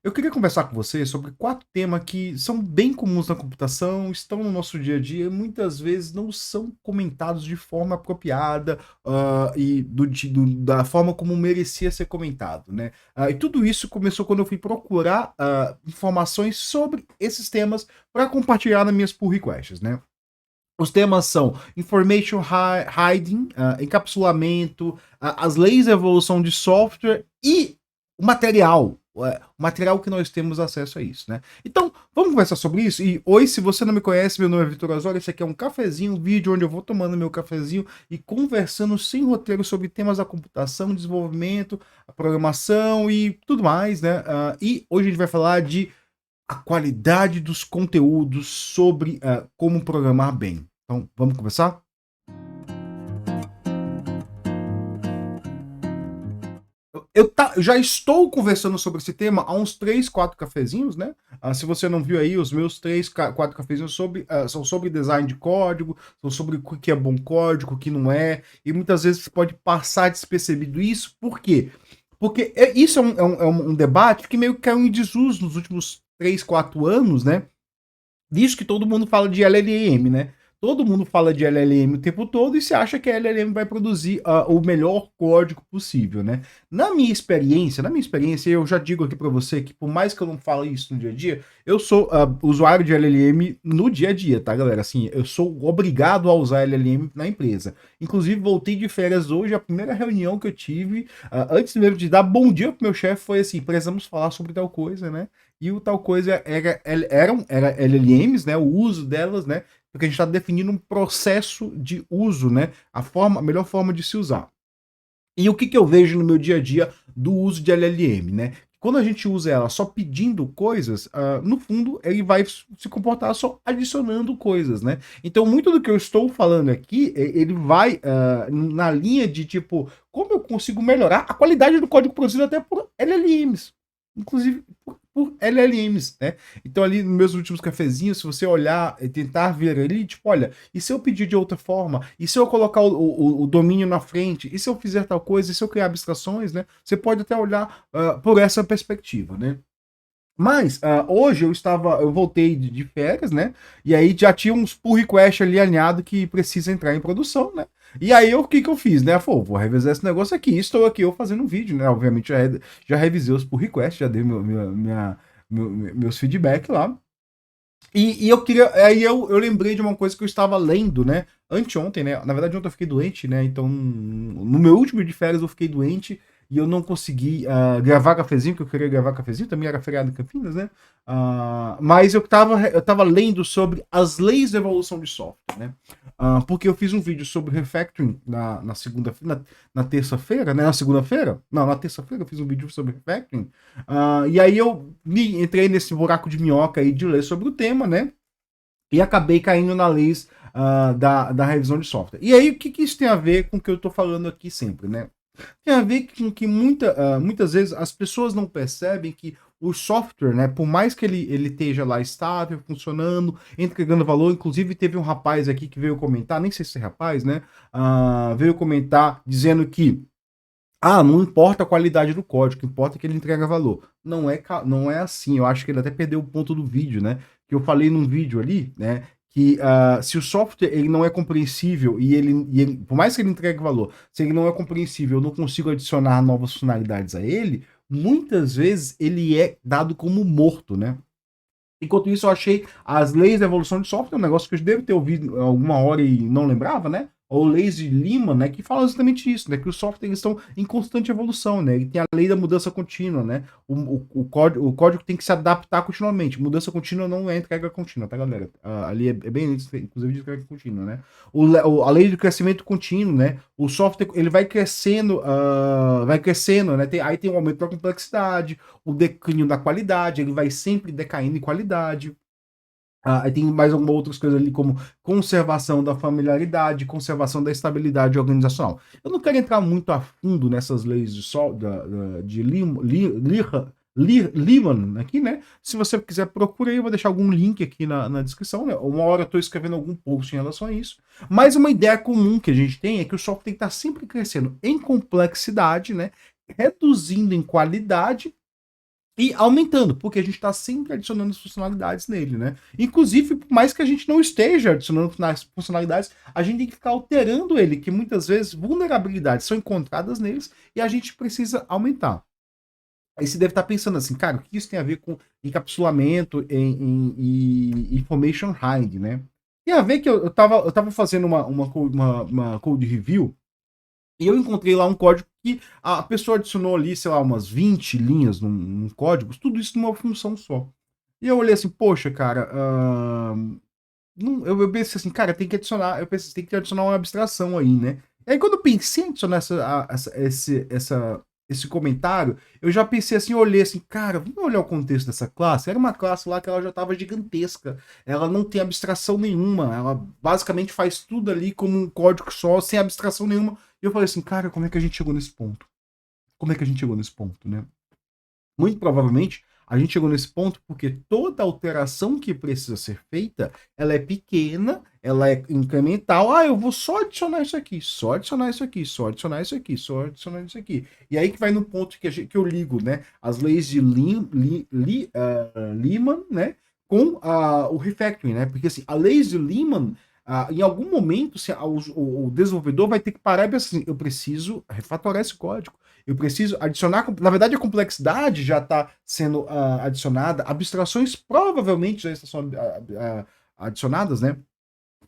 Eu queria conversar com você sobre 4 temas que são bem comuns na computação, estão no nosso dia a dia e muitas vezes não são comentados de forma apropriada, e da forma como merecia ser comentado, né. E tudo isso começou quando eu fui procurar, informações sobre esses temas para compartilhar nas minhas pull requests, né. Os temas são information hiding, encapsulamento, as leis de evolução de software e o material que nós temos acesso a isso, né. Então, vamos conversar sobre isso? E oi, se você não me conhece, meu nome é Vitor Osório, esse aqui é um cafezinho, um vídeo onde eu vou tomando meu cafezinho e conversando sem roteiro sobre temas da computação, desenvolvimento, a programação e tudo mais, né. E hoje a gente vai falar de a qualidade dos conteúdos sobre, como programar bem. Então, vamos começar? Eu já estou conversando sobre esse tema há uns 3, 4 cafezinhos, né. Se você não viu aí, os meus 3, 4 cafezinhos são sobre design de código, são sobre o que é bom código, o que não é, e muitas vezes pode passar despercebido isso, por quê? Porque isso é um debate que meio que caiu em desuso nos últimos 3, 4 anos, né. Diz que todo mundo fala de LLM, né? Todo mundo fala de LLM o tempo todo e se acha que a LLM vai produzir o melhor código possível, né? Na minha experiência, eu já digo aqui para você que por mais que eu não fale isso no dia a dia, eu sou usuário de LLM no dia a dia, tá, galera? Assim, eu sou obrigado a usar LLM na empresa. Inclusive, voltei de férias hoje, a primeira reunião que eu tive, antes mesmo de dar bom dia pro meu chefe, foi assim: precisamos falar sobre tal coisa, né? E o tal coisa era LLMs, né, o uso delas, né, porque a gente está definindo um processo de uso, né, a melhor forma de se usar. E o que, que eu vejo no meu dia a dia do uso de LLM, né? Quando a gente usa ela só pedindo coisas, no fundo ele vai se comportar só adicionando coisas, né? Então muito do que eu estou falando aqui, ele vai na linha de tipo, como eu consigo melhorar a qualidade do código produzido até por LLMs, inclusive por LLMs, né? Então ali nos meus últimos cafezinhos, se você olhar e tentar ver ali, tipo, olha, e se eu pedir de outra forma? E se eu colocar o domínio na frente? E se eu fizer tal coisa? E se eu criar abstrações, né? Você pode até olhar por essa perspectiva, né? Mas hoje eu voltei de férias, né? E aí já tinha uns pull request ali alinhado que precisa entrar em produção, né? E aí o que que eu fiz, né? Pô, vou revisar esse negócio aqui. Estou aqui eu fazendo um vídeo, né? Obviamente já revisei os pull requests, já dei meus feedback lá. E eu queria. Aí eu lembrei de uma coisa que eu estava lendo, né? Anteontem, né? Na verdade, ontem eu fiquei doente, né? Então, no meu último dia de férias, eu fiquei doente e eu não consegui gravar cafezinho, que eu queria gravar cafezinho, também era feriado em Campinas, né? Mas eu tava lendo sobre as leis da evolução de software, né? Porque eu fiz um vídeo sobre refactoring na segunda-feira, na terça-feira, né? Na segunda-feira? Não, na terça-feira eu fiz um vídeo sobre refactoring. E aí eu entrei nesse buraco de minhoca aí de ler sobre o tema, né? E acabei caindo na leis da revisão de software. E aí, o que, que isso tem a ver com o que eu estou falando aqui sempre, né? Tem a ver com que muitas vezes as pessoas não percebem que o software, né, por mais que ele esteja lá estável, funcionando, entregando valor, inclusive teve um rapaz aqui que veio comentar, nem sei se é rapaz, né, veio comentar dizendo que não importa a qualidade do código, o que importa é que ele entrega valor. Não é assim, eu acho que ele até perdeu o ponto do vídeo, né? Que eu falei num vídeo ali, né? Que se o software ele não é compreensível por mais que ele entregue valor, se ele não é compreensível, eu não consigo adicionar novas funcionalidades a ele, muitas vezes ele é dado como morto, né? Enquanto isso, eu achei as leis da evolução de software, um negócio que eu devo ter ouvido alguma hora e não lembrava, né? Ou leis de Lima, né? Que falam exatamente isso, né? Que os softwares estão em constante evolução, né? E tem a lei da mudança contínua, né? O código tem que se adaptar continuamente. Mudança contínua não é entrega contínua, tá, galera? Ali é bem isso, inclusive de entrega contínua, né? A lei do crescimento contínuo, né? O software, ele vai crescendo, né? Aí tem um aumento da complexidade, o declínio da qualidade, ele vai sempre decaindo em qualidade. Aí tem mais algumas outras coisas ali, como conservação da familiaridade, conservação da estabilidade organizacional. Eu não quero entrar muito a fundo nessas leis de Lehman aqui, né? Se você quiser, procure aí, eu vou deixar algum link aqui na descrição, né? Uma hora eu estou escrevendo algum post em relação a isso. Mas uma ideia comum que a gente tem é que o software tem que estar sempre crescendo em complexidade, né? Reduzindo em qualidade e aumentando, porque a gente está sempre adicionando funcionalidades nele, né? Inclusive, por mais que a gente não esteja adicionando funcionalidades, a gente tem que ficar alterando ele, que muitas vezes vulnerabilidades são encontradas neles e a gente precisa aumentar. Aí você deve estar pensando assim, cara, o que isso tem a ver com encapsulamento em information hide, né? Tem a ver que eu tava fazendo uma code review e eu encontrei lá um código que a pessoa adicionou ali, sei lá, umas 20 linhas num código, tudo isso numa função só. E eu olhei assim, poxa, cara, eu pensei assim, cara, tem que adicionar, eu pensei, tem que adicionar uma abstração aí, né? E aí quando eu pensei em adicionar esse comentário, eu já pensei assim, eu olhei assim, cara, vamos olhar o contexto dessa classe. Era uma classe lá que ela já estava gigantesca, ela não tem abstração nenhuma, ela basicamente faz tudo ali como um código só, sem abstração nenhuma. E eu falei assim, cara, como é que a gente chegou nesse ponto? Como é que a gente chegou nesse ponto, né? Muito provavelmente a gente chegou nesse ponto porque toda alteração que precisa ser feita, ela é pequena, ela é incremental. Ah, eu vou só adicionar isso aqui, só adicionar isso aqui, só adicionar isso aqui, só adicionar isso aqui. E aí que vai no ponto que eu ligo, né? As leis de Lehman, né? Com o refactoring, né? Porque assim, a lei de Lehman, em algum momento, o desenvolvedor vai ter que parar e pensar assim, eu preciso refatorar esse código. Eu preciso adicionar. Na verdade, a complexidade já está sendo adicionada, abstrações provavelmente já estão sendo adicionadas, né?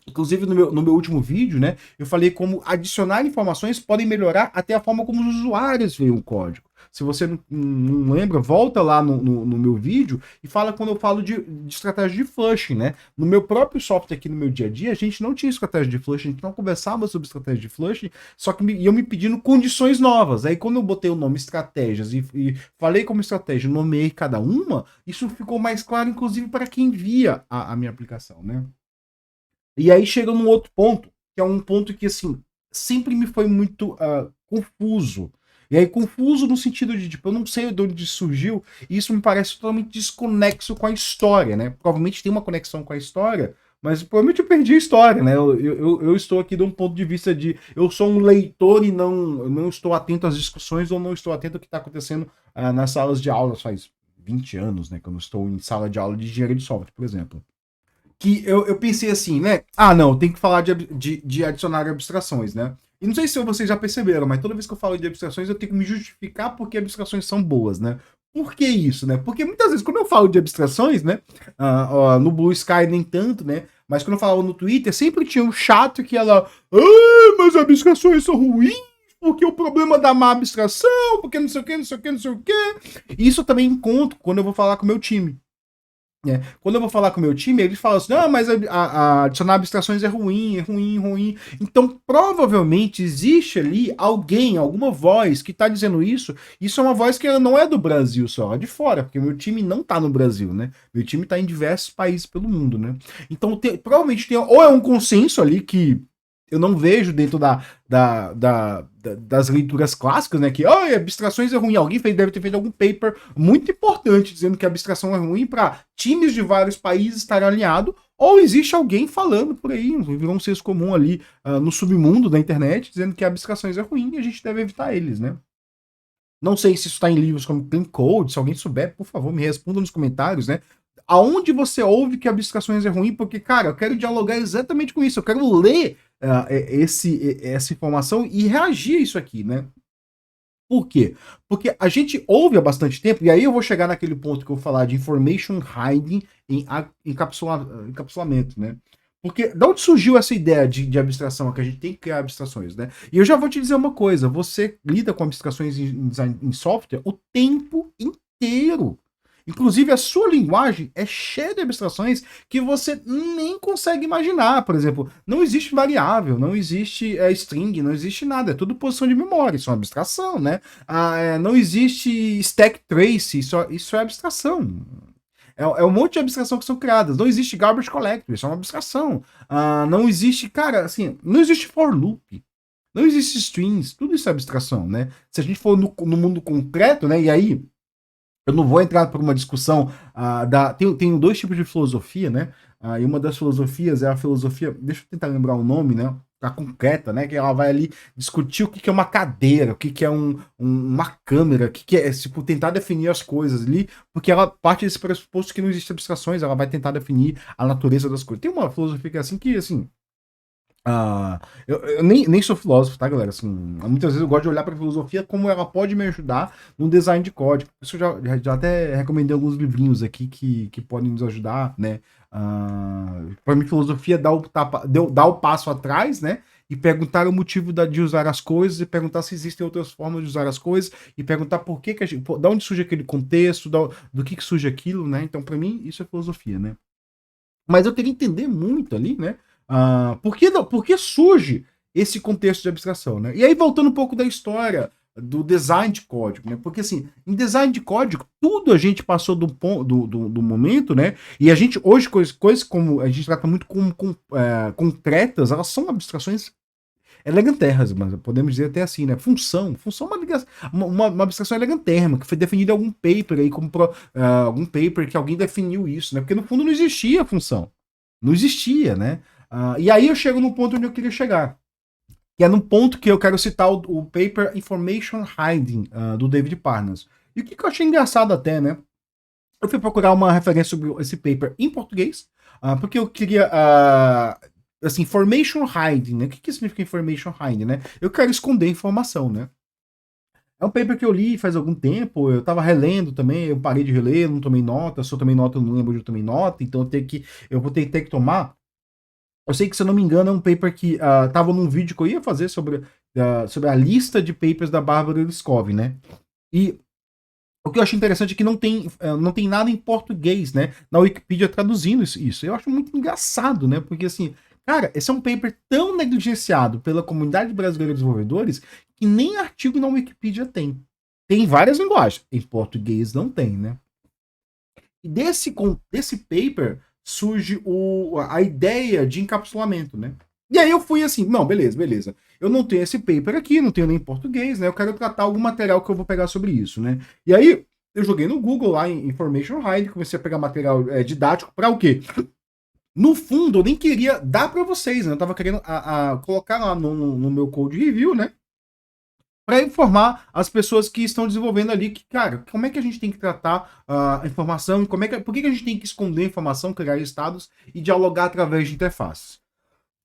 Inclusive, no meu último vídeo, né, eu falei como adicionar informações podem melhorar até a forma como os usuários veem o código. Se você não lembra, volta lá no meu vídeo e fala quando eu falo de estratégia de flushing, né? No meu próprio software aqui no meu dia a dia, a gente não tinha estratégia de flushing, a gente não conversava sobre estratégia de flushing, só que eu me pedindo condições novas. Aí quando eu botei o nome estratégias e falei como estratégia, nomeei cada uma, isso ficou mais claro, inclusive, para quem via a minha aplicação, né? E aí chega num outro ponto, que é um ponto que, assim, sempre me foi muito confuso. E aí, confuso no sentido de, tipo, eu não sei de onde surgiu, e isso me parece totalmente desconexo com a história, né? Provavelmente tem uma conexão com a história, mas provavelmente eu perdi a história, né? Eu estou aqui de um ponto de vista de eu sou um leitor e não estou atento às discussões ou não estou atento ao que está acontecendo nas salas de aula. Faz 20 anos, né? Que eu não estou em sala de aula de engenharia de software, por exemplo, que eu pensei assim, né? Ah, não, tem que falar de adicionar abstrações, né? E não sei se vocês já perceberam, mas toda vez que eu falo de abstrações, eu tenho que me justificar porque abstrações são boas, né? Por que isso, né? Porque muitas vezes, quando eu falo de abstrações, né? No Blue Sky nem tanto, né? Mas quando eu falava no Twitter, sempre tinha um chato que ela. Ah, mas abstrações são ruins, porque o problema da má abstração, porque não sei o que, não sei o que, não sei o que. Isso eu também encontro quando eu vou falar com o meu time. Quando eu vou falar com o meu time, eles falam assim: ah, mas adicionar abstrações é ruim, é ruim, ruim. Então, provavelmente existe ali alguém, alguma voz que está dizendo isso. Isso é uma voz que não é do Brasil só, é de fora, porque meu time não está no Brasil, né? Meu time está em diversos países pelo mundo, né? Então, provavelmente tem, ou é um consenso ali que eu não vejo dentro das leituras clássicas, né? Que abstrações é ruim. Alguém deve ter feito algum paper muito importante dizendo que a abstração é ruim para times de vários países estarem alinhados. Ou existe alguém falando por aí, virou um senso comum ali no submundo da internet, dizendo que abstrações é ruim e a gente deve evitar eles, né? Não sei se isso está em livros como Clean Code, se alguém souber, por favor, me responda nos comentários, né? Aonde você ouve que abstrações é ruim? Porque, cara, eu quero dialogar exatamente com isso, eu quero ler essa informação e reagir a isso aqui, né? Por quê? Porque a gente ouve há bastante tempo, e aí eu vou chegar naquele ponto que eu vou falar de information hiding em encapsulamento, né? Porque de onde surgiu essa ideia de abstração, que a gente tem que criar abstrações, né? E eu já vou te dizer uma coisa, você lida com abstrações em software o tempo inteiro. Inclusive, a sua linguagem é cheia de abstrações que você nem consegue imaginar. Por exemplo, não existe variável, não existe string, não existe nada. É tudo posição de memória, isso é uma abstração, né? Não existe stack trace, isso é abstração. É um monte de abstração que são criadas. Não existe garbage collector, isso é uma abstração. Não existe, cara, assim, não existe for loop. Não existe strings, tudo isso é abstração, né? Se a gente for no mundo concreto, né? E aí eu não vou entrar por uma discussão tem dois tipos de filosofia, né? E uma das filosofias é a filosofia. Deixa eu tentar lembrar o nome, né? concreta, né? Que ela vai ali discutir o que é uma cadeira, o que é uma câmera, o que é, tipo, tentar definir as coisas ali, porque ela parte desse pressuposto que não existe abstrações, ela vai tentar definir a natureza das coisas. Tem uma filosofia que é assim, que, assim, eu nem sou filósofo, tá, galera? Assim, muitas vezes eu gosto de olhar para a filosofia como ela pode me ajudar no design de código. Isso eu já até recomendei alguns livrinhos aqui que podem nos ajudar, né? Para mim, filosofia dá o passo atrás, né? E perguntar o motivo de usar as coisas, e perguntar se existem outras formas de usar as coisas, e perguntar por que a gente, da onde surge aquele contexto, do que surge aquilo, né? Então, para mim, isso é filosofia, né? Mas eu queria entender muito ali, né? Por que surge esse contexto de abstração, né? E aí, voltando um pouco da história do design de código, né? Porque, assim, em design de código, tudo a gente passou do momento, né? E a gente, hoje, coisas como a gente trata muito como concretas, elas são abstrações eleganterras, mas podemos dizer até assim, né? Função é uma abstração elegantérrima, que foi definida em algum paper aí, algum paper que alguém definiu isso, né? Porque no fundo não existia função. Não existia, né? E aí eu chego no ponto onde eu queria chegar. Que é no ponto que eu quero citar o paper Information Hiding, do David Parnas. E o que eu achei engraçado até, né? Eu fui procurar uma referência sobre esse paper em português, porque eu queria, assim, information hiding, né? O que significa information hiding, né? Eu quero esconder informação, né? É um paper que eu li faz algum tempo, eu tava relendo também, eu parei de reler, não tomei nota, se eu tomei nota eu não lembro de eu tomei nota, então eu vou ter que tomar. Eu sei que, se eu não me engano, é um paper que tava num vídeo que eu ia fazer sobre a lista de papers da Bárbara Liskov, né? E o que eu acho interessante é que não tem nada em português, né? Na Wikipedia traduzindo isso. Eu acho muito engraçado, né? Porque, assim, cara, esse é um paper tão negligenciado pela comunidade brasileira de desenvolvedores que nem artigo na Wikipedia tem. Tem várias linguagens. Em português não tem, né? E desse paper surge a ideia de encapsulamento, né? E aí eu fui assim, não, beleza. Eu não tenho esse paper aqui, não tenho nem em português, né? Eu quero tratar algum material que eu vou pegar sobre isso, né? E aí eu joguei no Google lá em Information Hide, comecei a pegar material didático para o quê? No fundo, eu nem queria dar para vocês, né? Eu tava querendo colocar lá no meu code review, né? Para informar as pessoas que estão desenvolvendo ali que, cara, como é que a gente tem que tratar a informação, por que a gente tem que esconder a informação, criar estados e dialogar através de interfaces.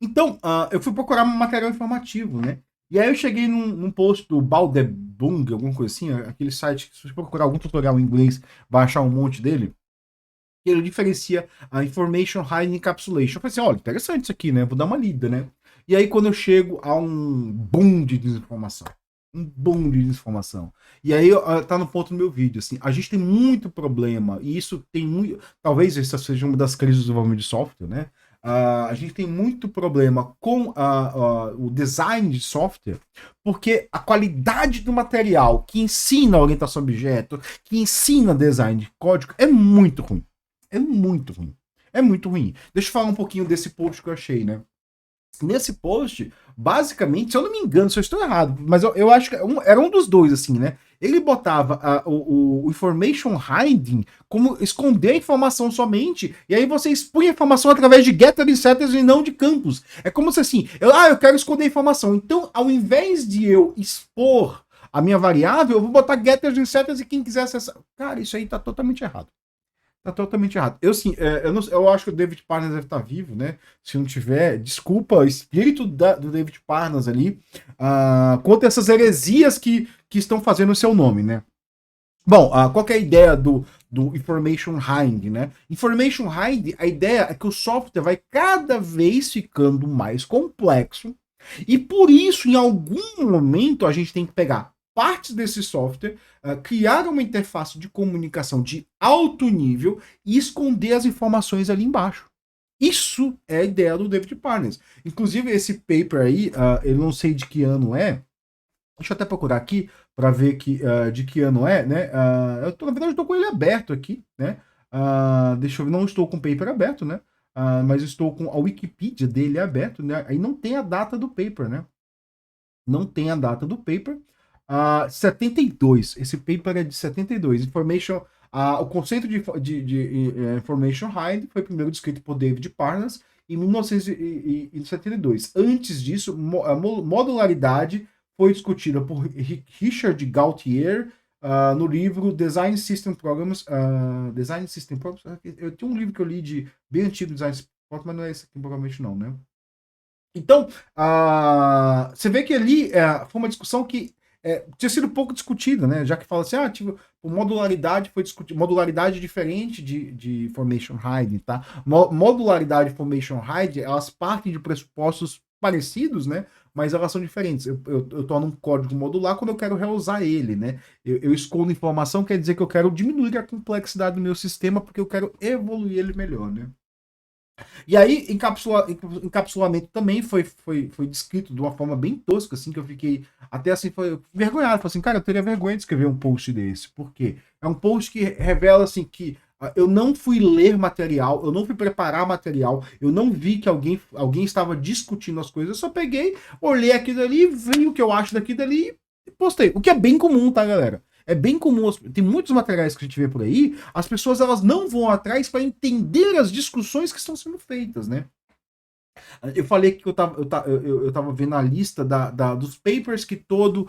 Então, eu fui procurar um material informativo, né? E aí eu cheguei num post do Baldebung, alguma coisa assim, aquele site que, se você procurar algum tutorial em inglês, vai achar um monte dele, que ele diferencia a Information Hiding Encapsulation. Eu falei assim, olha, interessante isso aqui, né? Vou dar uma lida, né? E aí, quando eu chego a um boom de desinformação, E aí tá no ponto do meu vídeo, assim, a gente tem muito problema, e isso tem muito, talvez essa seja uma das crises do desenvolvimento de software, né? A gente tem muito problema com o design de software, porque a qualidade do material que ensina a orientação a objeto, que ensina design de código, é muito ruim. É muito ruim. É muito ruim. Deixa eu falar um pouquinho desse post que eu achei, né? Nesse post, basicamente, se eu não me engano, se eu estou errado, mas eu acho que era um dos dois, assim, né? Ele botava o information hiding como esconder a informação somente, e aí você expunha a informação através de getters e setters e não de campos. É como se assim, eu quero esconder a informação. Então, ao invés de eu expor a minha variável, eu vou botar getters e setters e quem quiser acessar. Cara, isso aí tá totalmente errado. Tá totalmente errado. Eu, sim, eu acho que o David Parnas deve estar vivo, né? Se não tiver, desculpa, o espírito do David Parnas ali, contra essas heresias que estão fazendo o seu nome, né? Bom, qual que é a ideia do Information Hiding, né? Information Hiding, a ideia é que o software vai cada vez ficando mais complexo e por isso, em algum momento, a gente tem que pegar partes desse software, criar uma interface de comunicação de alto nível e esconder as informações ali embaixo. Isso é a ideia do David Parnas. Inclusive, esse paper aí, eu não sei de que ano é, deixa eu até procurar aqui para ver de que ano é, né? Na verdade, eu estou com ele aberto aqui, né? Deixa eu ver, não estou com o paper aberto, né? Mas estou com a Wikipedia dele aberto, né? Aí não tem a data do paper, né? Não tem a data do paper. 72. Esse paper é de 72. O conceito de Information Hide foi primeiro descrito por David Parnas em 1972. Antes disso, a modularidade foi discutida por Richard Gautier no livro Design System Programs. Design System Programs. Eu tinha um livro que eu li de bem antigo, Design System Programs, mas não é esse aqui, provavelmente não, né? Então, você vê que ali foi uma discussão que tinha sido pouco discutida, né? Já que fala assim, tipo, modularidade foi discutida, modularidade diferente de formation hiding, tá? Modularidade e formation hiding, elas partem de pressupostos parecidos, né? Mas elas são diferentes. Eu torno um código modular quando eu quero reusar ele, né? Eu escondo informação, quer dizer que eu quero diminuir a complexidade do meu sistema porque eu quero evoluir ele melhor, né? E aí, encapsulamento também foi descrito de uma forma bem tosca, assim, que eu fiquei até assim, foi vergonhado. Falei assim, cara, eu teria vergonha de escrever um post desse. Por quê? É um post que revela, assim, que eu não fui ler material, eu não fui preparar material, eu não vi que alguém estava discutindo as coisas, eu só peguei, olhei aquilo ali, vi o que eu acho daquilo ali e postei. O que é bem comum, tá, galera? É bem comum, tem muitos materiais que a gente vê por aí, as pessoas elas não vão atrás para entender as discussões que estão sendo feitas, né? Eu falei que eu tava vendo a lista dos papers que todo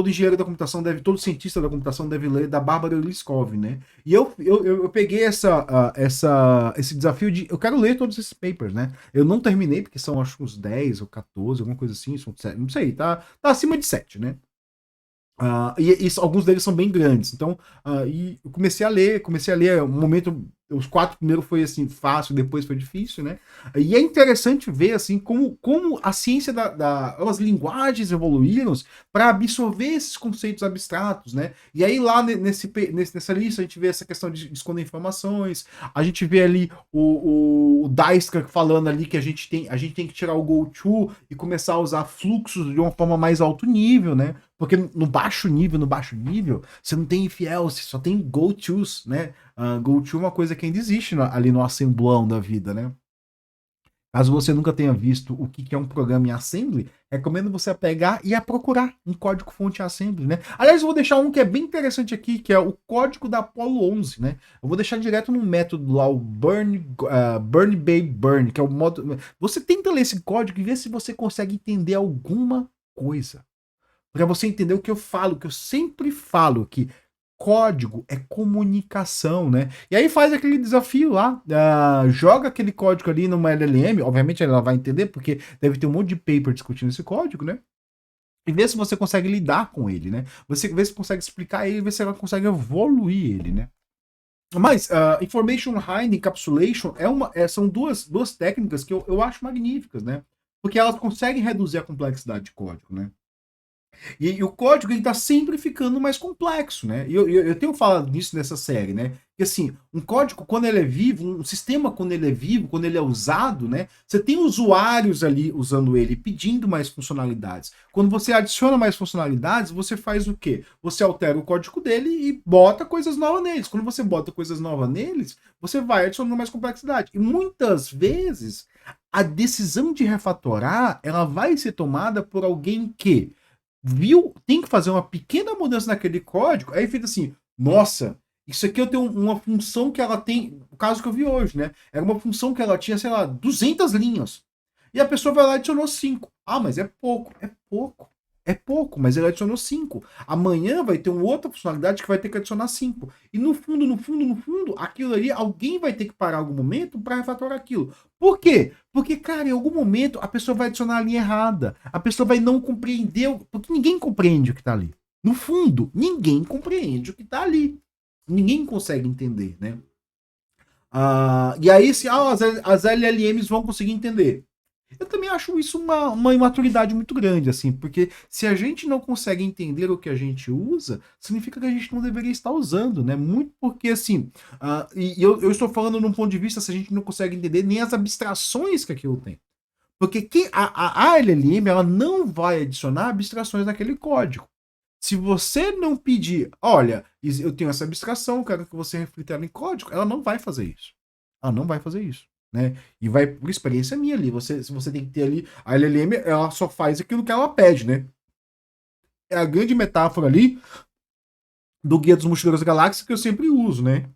engenheiro da computação deve, todo cientista da computação deve ler, da Bárbara Liskov, né? E eu peguei esse desafio de, eu quero ler todos esses papers, né? Eu não terminei, porque são acho uns 10 ou 14, alguma coisa assim, não sei, tá acima de 7, né? E alguns deles são bem grandes. Então, e eu comecei a ler. Um momento, os 4 primeiros foi assim fácil, depois foi difícil, né? E é interessante ver assim como a ciência as linguagens evoluíram para absorver esses conceitos abstratos, né? E aí lá nessa lista a gente vê essa questão de esconder informações, a gente vê ali o Dijkstra falando ali que a gente tem que tirar o go-to e começar a usar fluxos de uma forma mais alto nível, né? Porque no baixo nível, você não tem if else, só tem go-tos, né? Go-to é uma coisa que ainda existe ali no assemblão da vida, né? Caso você nunca tenha visto o que é um programa em assembly, recomendo você pegar e procurar um código-fonte assembly, né? Aliás, eu vou deixar um que é bem interessante aqui, que é o código da Apollo 11, né? Eu vou deixar direto no método lá, o burn baby burn, que é o modo... Você tenta ler esse código e ver se você consegue entender alguma coisa. Para você entender o que eu falo, que eu sempre falo, que código é comunicação, né? E aí faz aquele desafio lá, joga aquele código ali numa LLM, obviamente ela vai entender, porque deve ter um monte de paper discutindo esse código, né? E vê se você consegue lidar com ele, né? Você vê se consegue explicar ele, vê se ela consegue evoluir ele, né? Mas Information Hiding Encapsulation são duas técnicas que eu acho magníficas, né? Porque elas conseguem reduzir a complexidade de código, né? E o código ele tá sempre ficando mais complexo, né? E eu tenho falado nisso nessa série, né? Que assim, um código, quando ele é vivo, um sistema, quando ele é vivo, quando ele é usado, né? Você tem usuários ali usando ele, pedindo mais funcionalidades. Quando você adiciona mais funcionalidades, você faz o quê? Você altera o código dele e bota coisas novas neles. Quando você bota coisas novas neles, você vai adicionando mais complexidade. E muitas vezes, a decisão de refatorar, ela vai ser tomada por alguém que viu, tem que fazer uma pequena mudança naquele código, aí fica assim, nossa, isso aqui eu tenho uma função que ela tem, o caso que eu vi hoje, né? Era uma função que ela tinha, sei lá, 200 linhas. E a pessoa vai lá e adicionou 5. Ah, mas é pouco. É pouco. É pouco, mas ele adicionou 5. Amanhã vai ter uma outra funcionalidade que vai ter que adicionar 5. E no fundo, aquilo ali, alguém vai ter que parar algum momento para refatorar aquilo. Por quê? Porque, cara, em algum momento a pessoa vai adicionar a linha errada. A pessoa vai não compreender, porque ninguém compreende o que está ali. No fundo, ninguém compreende o que está ali. Ninguém consegue entender, né? E aí, se as LLMs vão conseguir entender. Eu também acho isso uma imaturidade muito grande, assim, porque se a gente não consegue entender o que a gente usa, significa que a gente não deveria estar usando, né? Muito porque, assim, e eu estou falando num ponto de vista se a gente não consegue entender nem as abstrações que aquilo tem. Porque a LLM, ela não vai adicionar abstrações naquele código. Se você não pedir, olha, eu tenho essa abstração, quero que você reflita ela em código, ela não vai fazer isso. Ela não vai fazer isso. Né? E vai por experiência minha ali. Se você tem que ter ali. A LLM, ela só faz aquilo que ela pede, né? É a grande metáfora ali do Guia dos Mochileiros da Galáxia que eu sempre uso, né?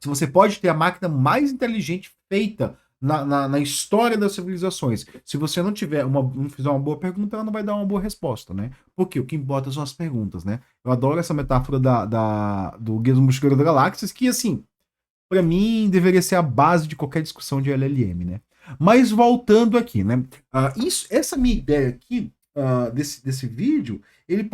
Se você pode ter a máquina mais inteligente feita na história das civilizações, se você não fizer uma boa pergunta, ela não vai dar uma boa resposta, né? Porque o que importa são as perguntas, né? Eu adoro essa metáfora do Guia do Mochileiro das Galáxias, que, assim, para mim, deveria ser a base de qualquer discussão de LLM, né? Mas voltando aqui, né? Essa minha ideia aqui, desse vídeo, ele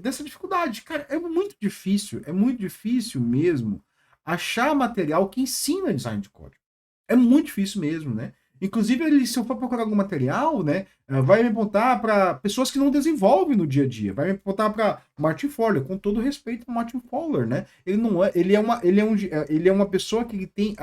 dessa dificuldade. Cara, é muito difícil mesmo achar material que ensina design de código. É muito difícil mesmo, né? Inclusive, se eu for procurar algum material, né, vai me apontar para pessoas que não desenvolvem no dia a dia. Vai me apontar para Martin Fowler, com todo respeito ao Martin Fowler, né? Ele não é, ele é uma pessoa que ele tem,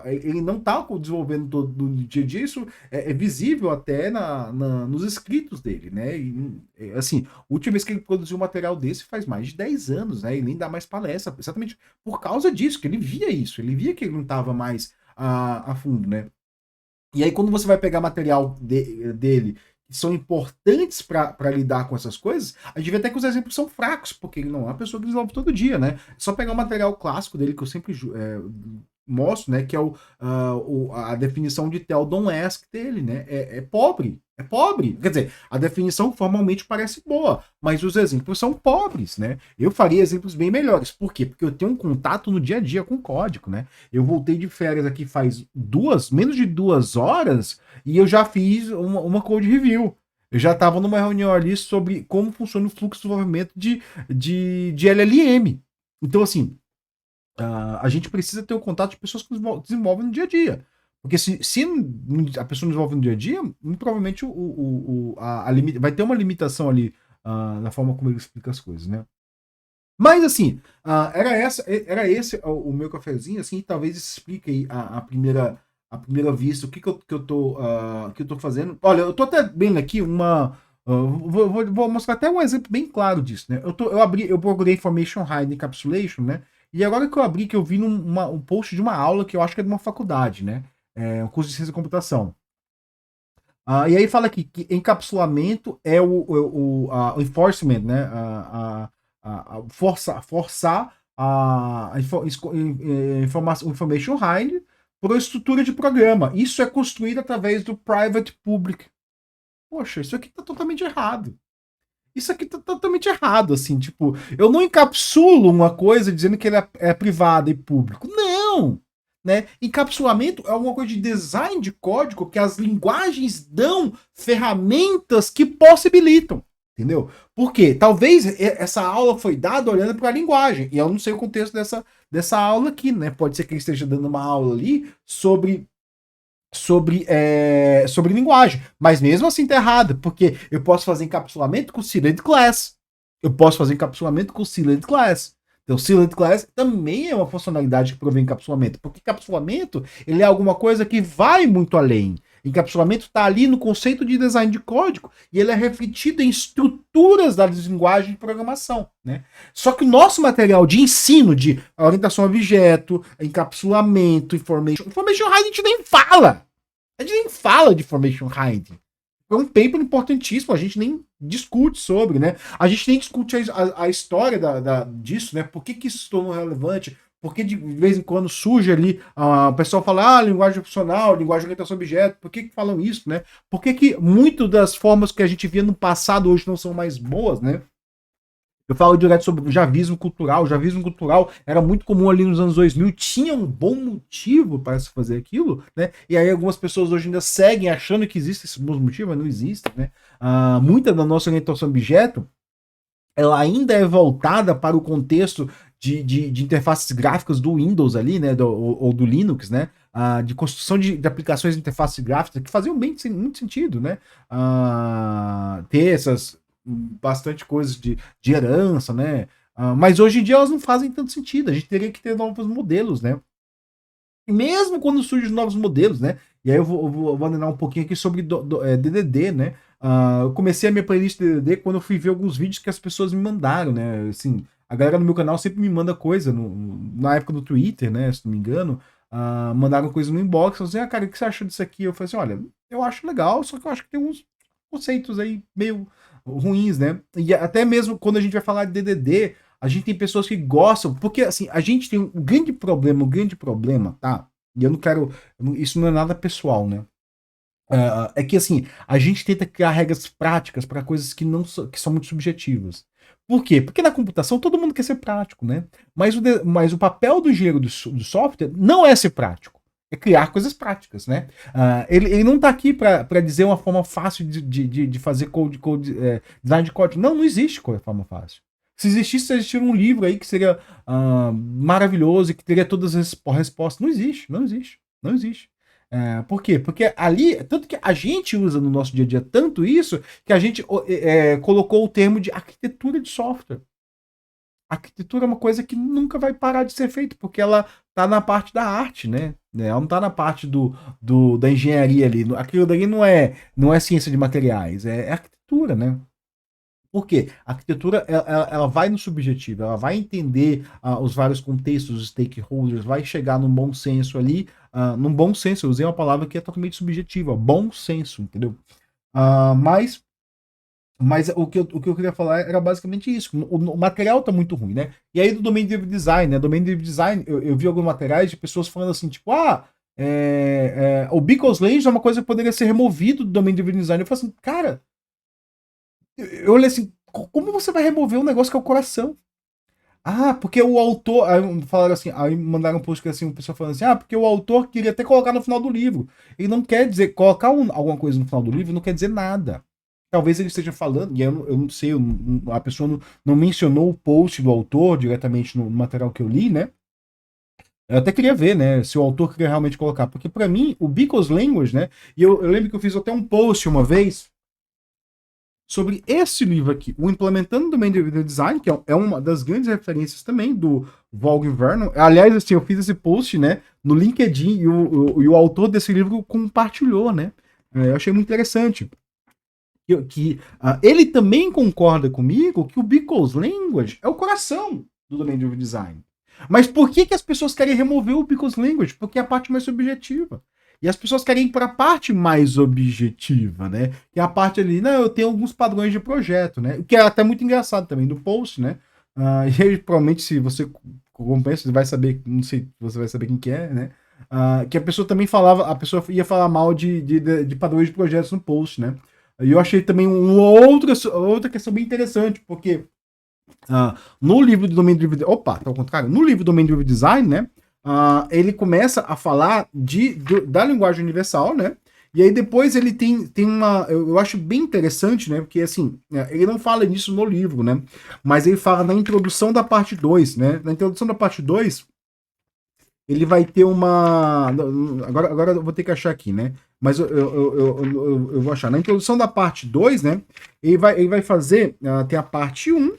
ele não está desenvolvendo todo no dia a dia. Isso é visível até nos escritos dele, né? E, assim, a última vez que ele produziu um material desse faz mais de 10 anos, né? Ele nem dá mais palestra, exatamente por causa disso, que ele via isso, ele via que ele não estava mais a fundo, né? E aí, quando você vai pegar material dele, que são importantes para lidar com essas coisas, a gente vê até que os exemplos são fracos, porque ele não é uma pessoa que desenvolve todo dia, né? É só pegar o material clássico dele, que eu sempre mostro, né? Que é a definição de Tell Don't Ask dele, né? É pobre. É pobre. Quer dizer, a definição formalmente parece boa, mas os exemplos são pobres, né? Eu faria exemplos bem melhores. Por quê? Porque eu tenho um contato no dia a dia com o código, né? Eu voltei de férias aqui faz menos de 2 horas, e eu já fiz uma code review. Eu já estava numa reunião ali sobre como funciona o fluxo de desenvolvimento de LLM. Então, assim, a gente precisa ter o contato de pessoas que desenvolvem no dia a dia. Porque se a pessoa não desenvolve no dia a dia, muito provavelmente vai ter uma limitação ali na forma como ele explica as coisas, né? Mas assim, era esse o meu cafezinho, assim, talvez explique aí a primeira vista, o que eu tô fazendo. Olha, eu tô até vendo aqui vou mostrar até um exemplo bem claro disso, né? Eu procurei Information Hide Encapsulation, né? E agora que eu abri, que eu vi um post de uma aula que eu acho que é de uma faculdade, né? Um curso de ciência da computação. E aí fala aqui que encapsulamento é o enforcement, né? Forçar information hide por uma estrutura de programa. Isso é construído através do private public. Poxa, isso aqui tá totalmente errado. Isso aqui tá totalmente errado, assim, tipo, eu não encapsulo uma coisa dizendo que ele é privado e público. Não! Né? Encapsulamento é alguma coisa de design de código que as linguagens dão ferramentas que possibilitam. Entendeu? Por quê? Talvez essa aula foi dada olhando para a linguagem. E eu não sei o contexto dessa aula aqui, né? Pode ser que ele esteja dando uma aula ali sobre linguagem. Mas mesmo assim tá errado, porque eu posso fazer encapsulamento com Sealed Class. Eu posso fazer encapsulamento com Sealed Class. Então, Sealed Class também é uma funcionalidade que provém encapsulamento, porque encapsulamento ele é alguma coisa que vai muito além. Encapsulamento está ali no conceito de design de código e ele é refletido em estruturas das linguagens de programação, né? Só que o nosso material de ensino de orientação a objeto, encapsulamento, information hiding, a gente nem fala. A gente nem fala de information hiding. É um paper importantíssimo, a gente nem discute sobre, né? A gente nem discute a história disso, né? Por que isso se tornou relevante? Porque de vez em quando surge ali, o pessoal fala, linguagem funcional, linguagem de orientação a objeto, por que falam isso, né? Por que muito das formas que a gente via no passado hoje não são mais boas, né? Eu falo direto sobre o javismo cultural. O javismo cultural era muito comum ali nos anos 2000, tinha um bom motivo para se fazer aquilo, né? E aí algumas pessoas hoje ainda seguem achando que existe esse bom motivo, mas não existe, né? Muita da nossa orientação a objeto, ela ainda é voltada para o contexto de interfaces gráficas do Windows ali, né? Ou do Linux, né? De construção de aplicações de interfaces gráficas que faziam muito sentido, né? Ter bastante coisas de herança, né? Mas hoje em dia elas não fazem tanto sentido. A gente teria que ter novos modelos, né? Mesmo quando surgem novos modelos, né? E aí eu vou abandonar um pouquinho aqui sobre DDD, né? Eu comecei a minha playlist DDD quando eu fui ver alguns vídeos que as pessoas me mandaram, né? Assim, a galera no meu canal sempre me manda coisa, na época do Twitter, né? Se não me engano, mandaram coisa no inbox, assim, cara, o que você achou disso aqui? Eu falei assim, olha, eu acho legal, só que eu acho que tem uns conceitos aí meio ruins, né? E até mesmo quando a gente vai falar de DDD, a gente tem pessoas que gostam, porque assim, a gente tem um grande problema, tá? E eu não quero. Isso não é nada pessoal, né? É que assim, a gente tenta criar regras práticas para coisas que não que são muito subjetivas. Por quê? Porque na computação todo mundo quer ser prático, né? Mas o papel do engenheiro do software não é ser prático, é criar coisas práticas, né? Ele não está aqui para dizer uma forma fácil de fazer design de código. Não, não existe forma fácil. Se existisse um livro aí que seria maravilhoso e que teria todas as respostas. Não existe, não existe, não existe. Por quê? Porque ali, tanto que a gente usa no nosso dia a dia tanto isso, que a gente colocou o termo de arquitetura de software. A arquitetura é uma coisa que nunca vai parar de ser feita, porque ela está na parte da arte, né? Ela não está na parte da engenharia ali. Aquilo dali não é ciência de materiais, é arquitetura, né? Por quê? A arquitetura ela vai no subjetivo, ela vai entender os vários contextos, os stakeholders, vai chegar num bom senso ali, num bom senso, eu usei uma palavra que é totalmente subjetiva, bom senso, entendeu? Mas o que eu queria falar era basicamente isso. O material tá muito ruim, né? E aí do Domain Driven Design, né? Domain Driven Design, eu vi alguns materiais de pessoas falando assim, tipo, o Beacons Lange é uma coisa que poderia ser removido do Domain Driven Design. Eu falei assim, cara, eu olhei assim, como você vai remover um negócio que é o coração? Porque o autor. Aí falaram assim, aí mandaram um post que assim, o pessoal falando assim, porque o autor queria até colocar no final do livro. Ele não quer dizer, colocar alguma coisa no final do livro não quer dizer nada. Talvez ele esteja falando, e eu não sei, a pessoa não mencionou o post do autor diretamente no material que eu li, né? Eu até queria ver, né, se o autor queria realmente colocar, porque para mim, o Beacons Language, né, e eu lembro que eu fiz até um post uma vez, sobre esse livro aqui, o Implementando Domain Driven Design, que é uma das grandes referências também do Vaughan Vernon. Aliás, assim, eu fiz esse post, né, no LinkedIn e o autor desse livro compartilhou, né? Eu achei muito interessante. Ele também concorda comigo que o Beacons Language é o coração do Domain Driven Design. Mas por que as pessoas querem remover o Beacons Language? Porque é a parte mais subjetiva. E as pessoas querem ir para a parte mais objetiva, né? Que é a parte ali, não, eu tenho alguns padrões de projeto, né? O que é até muito engraçado também do post, né? E aí, provavelmente, se você acompanha, você vai saber, não sei se você vai saber quem que é, né? Que a pessoa também falava, a pessoa ia falar mal de padrões de projetos no post, né? E eu achei também outra questão bem interessante, porque no livro do Domain Driven, tá ao contrário, no livro do Domain Driven Design, né, ele começa a falar da linguagem universal, né, e aí depois ele tem uma, eu acho bem interessante, né, porque assim, ele não fala nisso no livro, né, mas ele fala na introdução da parte 2, né, na introdução da parte 2, ele vai ter uma. Agora eu vou ter que achar aqui, né? Mas eu vou achar. Na introdução da parte 2, né? Ele vai fazer. Tem a parte 1.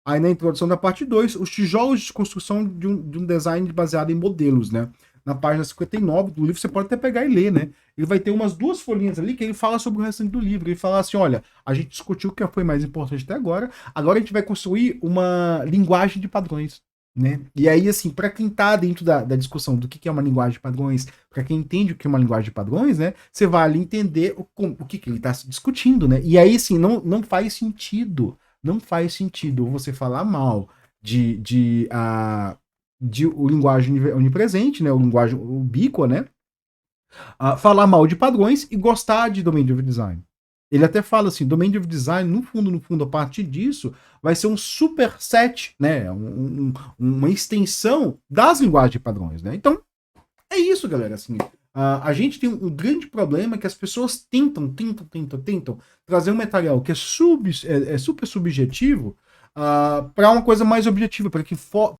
Aí na introdução da parte 2, os tijolos de construção de um design baseado em modelos, né? Na página 59 do livro, você pode até pegar e ler, né? Ele vai ter umas 2 folhinhas ali que ele fala sobre o restante do livro. Ele fala assim: olha, a gente discutiu o que foi mais importante até agora a gente vai construir uma linguagem de padrões. Né? E aí, assim, para quem tá dentro da discussão do que é uma linguagem de padrões, para quem entende o que é uma linguagem de padrões, né? Você vai ali entender o que ele está discutindo, né? E aí, assim, não faz sentido. Não faz sentido você falar mal de o linguagem onipresente, né? O linguagem ubíqua, né? Falar mal de padrões e gostar de Domain Driven Design. Ele até fala assim, Domain Driven Design, no fundo, a partir disso, vai ser um superset, né? Uma extensão das linguagens de padrões, né? Então, é isso, galera. Assim, a gente tem um grande problema que as pessoas tentam trazer um material que é super subjetivo para uma coisa mais objetiva, para que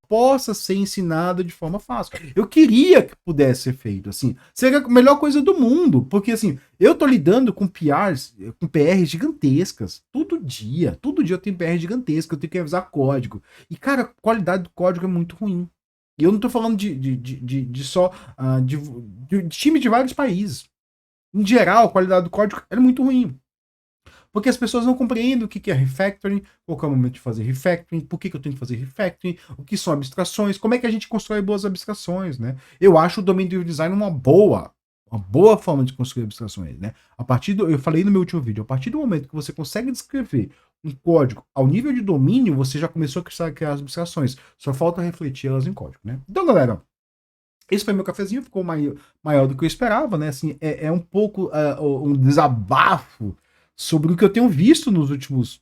possa ser ensinada de forma fácil. Eu queria que pudesse ser feito assim. Seria a melhor coisa do mundo, porque assim, eu tô lidando com PRs gigantescas todo dia eu tenho PR gigantesca, eu tenho que revisar código. E cara, a qualidade do código é muito ruim. E eu não tô falando de só de time de vários países. Em geral, a qualidade do código é muito ruim. Porque as pessoas não compreendem o que é refactoring, qual é o momento de fazer refactoring, por que eu tenho que fazer refactoring, o que são abstrações, como é que a gente constrói boas abstrações, né? Eu acho o Domain Driven Design uma boa forma de construir abstrações, né? Eu falei no meu último vídeo, a partir do momento que você consegue descrever um código ao nível de domínio, você já começou a criar as abstrações. Só falta refletir elas em código, né? Então, galera, Esse foi meu cafezinho, ficou maior do que eu esperava, né? Assim, é um pouco um desabafo sobre o que eu tenho visto nos últimos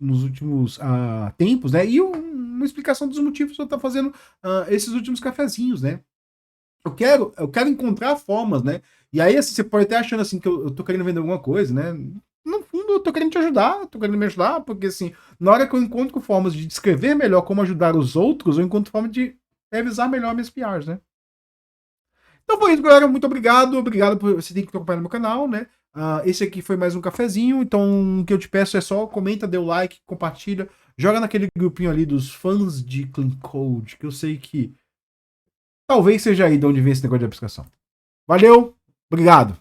tempos, né? E uma explicação dos motivos que eu estou fazendo esses últimos cafezinhos, né? Eu quero encontrar formas, né? E aí, assim, você pode até achando assim que eu tô querendo vender alguma coisa, né? No fundo, eu tô querendo te ajudar, tô querendo me ajudar, porque assim, na hora que eu encontro formas de descrever melhor como ajudar os outros, eu encontro forma de revisar melhor minhas PRs, né? Então foi isso, galera. Muito obrigado. Obrigado por você ter que acompanhar no meu canal, né? Esse aqui foi mais um cafezinho. Então, o que eu te peço é só comenta, dê o like, compartilha. Joga naquele grupinho ali dos fãs de Clean Code, que eu sei que talvez seja aí de onde vem esse negócio de abstração. Valeu, obrigado.